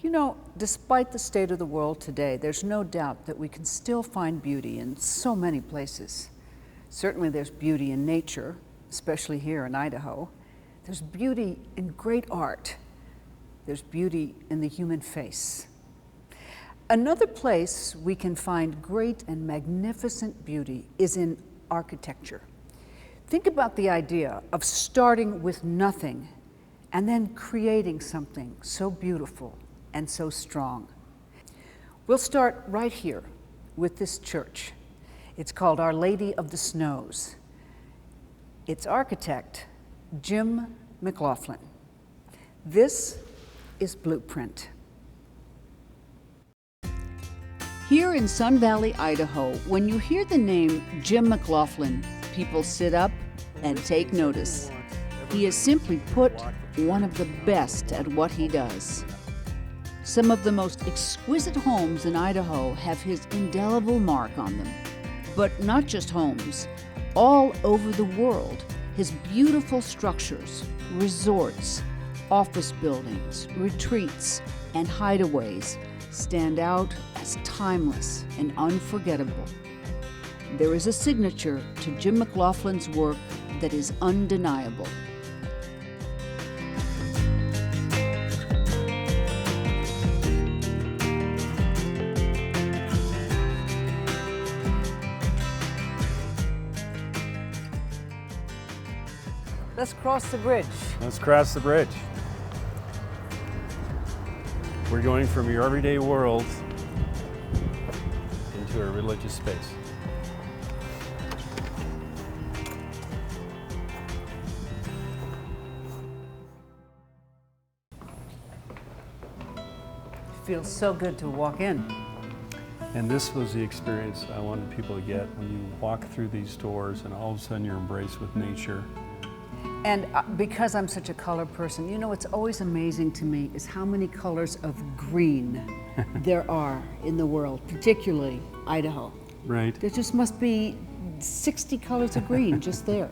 You know, despite the state of the world today, there's no doubt that we can still find beauty in so many places. Certainly there's beauty in nature, especially here in Idaho. There's beauty in great art. There's beauty in the human face. Another place we can find great and magnificent beauty is in architecture. Think about the idea of starting with nothing and then creating something so beautiful and so strong. We'll start right here with this church. It's called Our Lady of the Snows. Its architect, Jim McLaughlin. This is Blueprint. Here in Sun Valley, Idaho, when you hear the name Jim McLaughlin, people sit up and take notice. He is simply put one of the best at what he does. Some of the most exquisite homes in Idaho have his indelible mark on them. But not just homes. All over the world, his beautiful structures, resorts, office buildings, retreats, and hideaways stand out as timeless and unforgettable. There is a signature to Jim McLaughlin's work that is undeniable. Let's cross the bridge. Let's cross the bridge. We're going from your everyday world into a religious space. It feels so good to walk in. And this was the experience I wanted people to get when you walk through these doors and all of a sudden you're embraced with nature. And because I'm such a color person, you know what's always amazing to me is how many colors of green there are in the world, particularly Idaho. Right. There just must be 60 colors of green just there.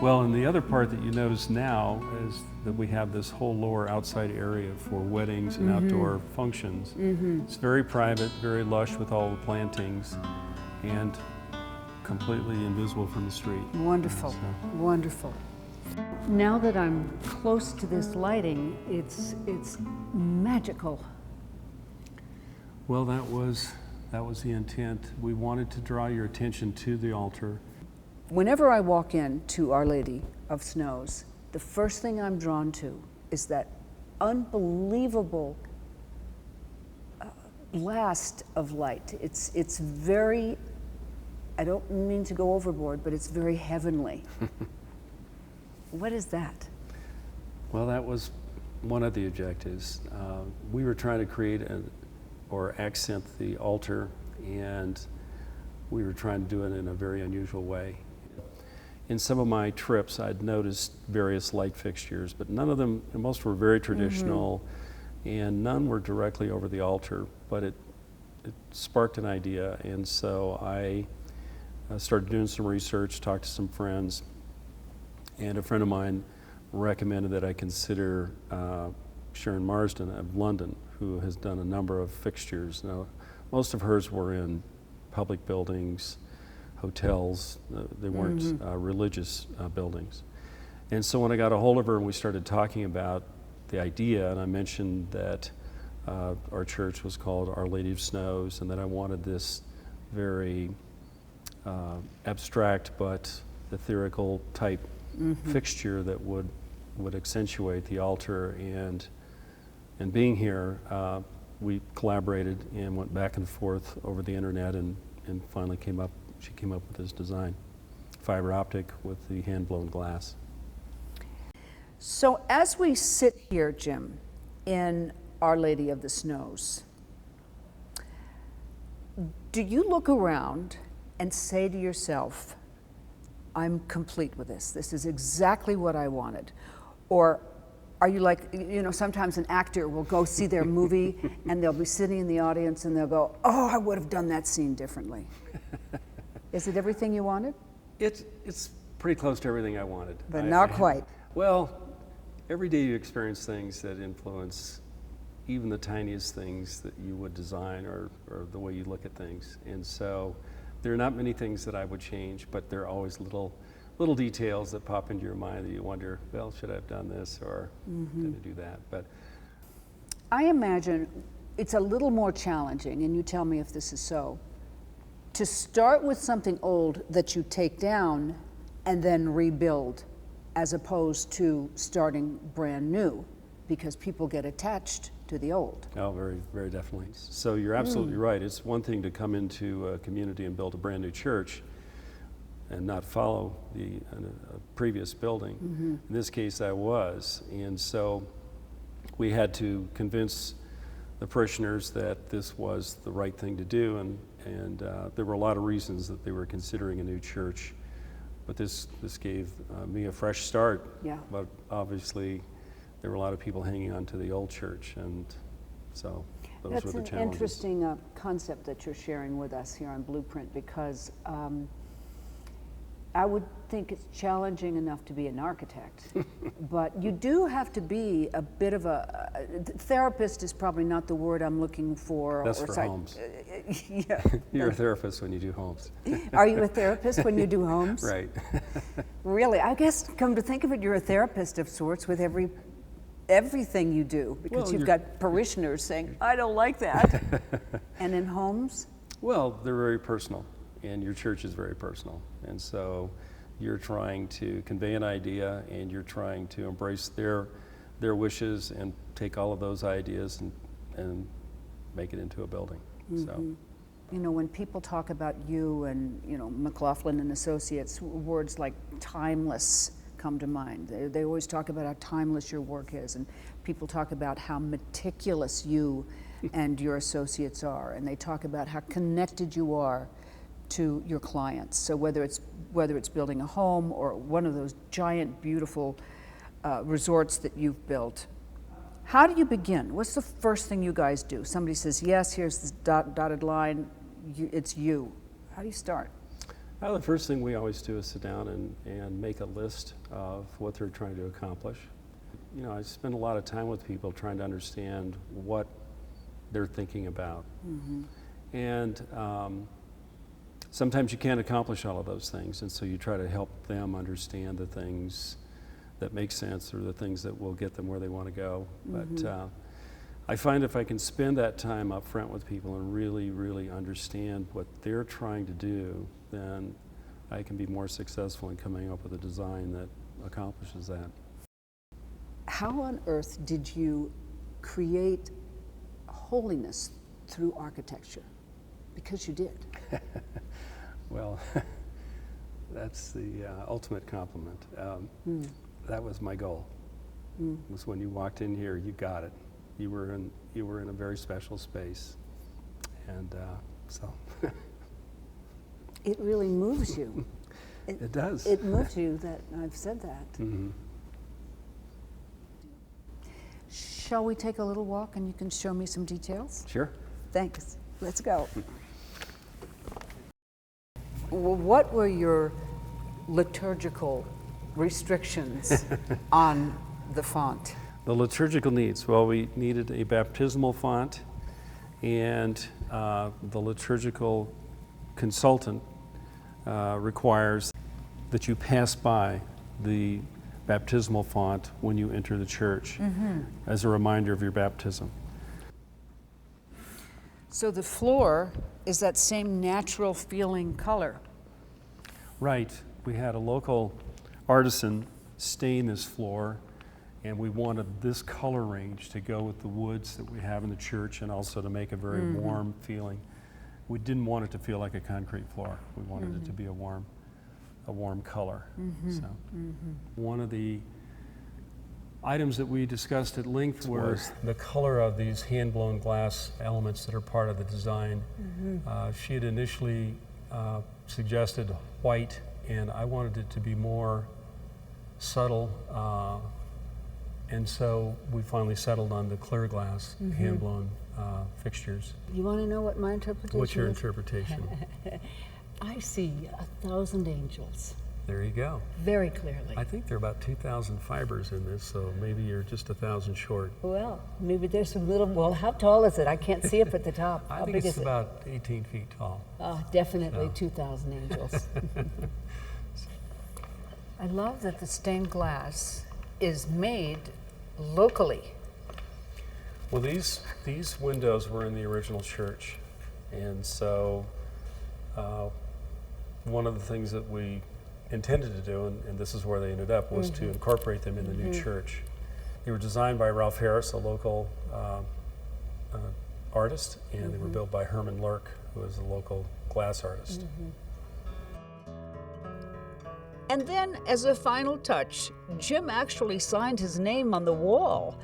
Well, and the other part that you notice now is that we have this whole lower outside area for weddings and outdoor functions. It's very private, very lush with all the plantings, and completely invisible from the street. Wonderful, wonderful. Now that I'm close to this lighting, it's magical. Well, that was the intent. We wanted to draw your attention to the altar. Whenever I walk in to Our Lady of Snows, the first thing I'm drawn to is that unbelievable blast of light. It's very, I don't mean to go overboard, but it's very heavenly. What is that? Well, that was one of the objectives. We were trying to create or accent the altar, and we were trying to do it in a very unusual way. In some of my trips, I'd noticed various light fixtures, but none of them, and most were very traditional, and none were directly over the altar, but it sparked an idea, and so I started doing some research, talked to some friends, and a friend of mine recommended that I consider Sharon Marsden of London, who has done a number of fixtures. Now, most of hers were in public buildings, hotels. They weren't religious buildings. And so when I got a hold of her and we started talking about the idea, and I mentioned that our church was called Our Lady of Snows, and that I wanted this very abstract but ethereal type fixture that would accentuate the altar, and being here, we collaborated and went back and forth over the internet, and finally she came up with this design, fiber optic with the hand-blown glass. So as we sit here, Jim, in Our Lady of the Snows, do you look around and say to yourself, I'm complete with this. This is exactly what I wanted? Or are you like, you know, sometimes an actor will go see their movie and they'll be sitting in the audience and they'll go, oh, I would have done that scene differently. Is it everything you wanted? It's pretty close to everything I wanted. But not quite. Well, every day you experience things that influence even the tiniest things that you would design or the way you look at things. And so there are not many things that I would change, but there are always little details that pop into your mind that you wonder, well, should I have done this or did I do that? But I imagine it's a little more challenging, and you tell me if this is so, to start with something old that you take down and then rebuild, as opposed to starting brand new, because people get attached to the old. Oh, very, very definitely. So you're absolutely right. It's one thing to come into a community and build a brand new church and not follow a previous building. In this case, I was. And so we had to convince the parishioners that this was the right thing to do. And there were a lot of reasons that they were considering a new church. But this gave me a fresh start. Yeah. But obviously, there were a lot of people hanging on to the old church. And so those That's were the an challenges. interesting concept that you're sharing with us here on Blueprint, because I would think it's challenging enough to be an architect, but you do have to be a bit of a therapist is probably not the word I'm looking for. That's for homes. Yeah. You're a therapist when you do homes. Are you a therapist when you do homes? Right. Really? I guess, come to think of it, you're a therapist of sorts with everything you do, because Well, you've got parishioners saying, I don't like that. And in homes? Well, they're very personal, and your church is very personal. And so you're trying to convey an idea, and you're trying to embrace their wishes and take all of those ideas and make it into a building. So, You know, when people talk about you and, you know, McLaughlin and Associates, words like timeless come to mind. They always talk about how timeless your work is, and people talk about how meticulous you and your associates are, and they talk about how connected you are to your clients. So whether it's building a home or one of those giant, beautiful resorts that you've built, how do you begin? What's the first thing you guys do? Somebody says, yes, here's this dotted line, it's you. How do you start? well, the first thing we always do is sit down and make a list of what they're trying to accomplish. You know, I spend a lot of time with people trying to understand what they're thinking about. And sometimes you can't accomplish all of those things, and so you try to help them understand the things that make sense or the things that will get them where they want to go. But I find if I can spend that time up front with people and really, really understand what they're trying to do, then I can be more successful in coming up with a design that accomplishes that. How on earth did you create holiness through architecture? Because you did. Well, that's the ultimate compliment. That was my goal. Was when you walked in here, you got it. You were in a very special space, and so. It really moves you. It does. It moves you that I've said that. Shall we take a little walk and you can show me some details? Sure. Thanks. Let's go. Well, what were your liturgical restrictions on the font? The liturgical needs. Well, we needed a baptismal font, and the liturgical consultant requires that you pass by the baptismal font when you enter the church as a reminder of your baptism. So the floor is that same natural feeling color. Right. We had a local artisan stain this floor, and we wanted this color range to go with the woods that we have in the church, and also to make a very warm feeling. We didn't want it to feel like a concrete floor. We wanted it to be a warm color. So, one of the items that we discussed at length was the color of these hand-blown glass elements that are part of the design. She had initially suggested white, and I wanted it to be more subtle, and so we finally settled on the clear glass hand-blown fixtures. You want to know what my interpretation What's your is? interpretation? I see 1,000 angels There you go. very clearly. I think there are about 2,000 fibers in this, so maybe you're just 1,000 short. Well, maybe there's some little, well, how tall is it? I can't see it at the top. I How think big it's is it? about 18 feet tall. Definitely So. 2,000 angels. I love that the stained glass is made locally. Well, these windows were in the original church, and so one of the things that we intended to do, and this is where they ended up, was to incorporate them in the new church. They were designed by Ralph Harris, a local artist, and they were built by Herman Lurk, who is a local glass artist. And then, as a final touch, Jim actually signed his name on the wall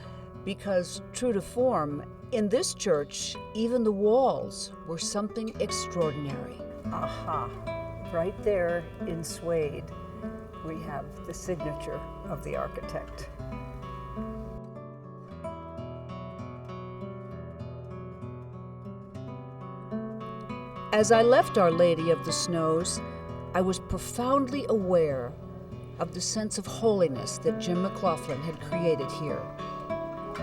because, true to form, in this church, even the walls were something extraordinary. Aha! Right there in suede, we have the signature of the architect. As I left Our Lady of the Snows, I was profoundly aware of the sense of holiness that Jim McLaughlin had created here.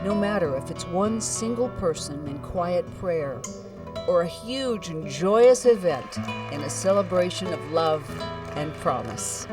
No matter if it's one single person in quiet prayer or a huge and joyous event in a celebration of love and promise.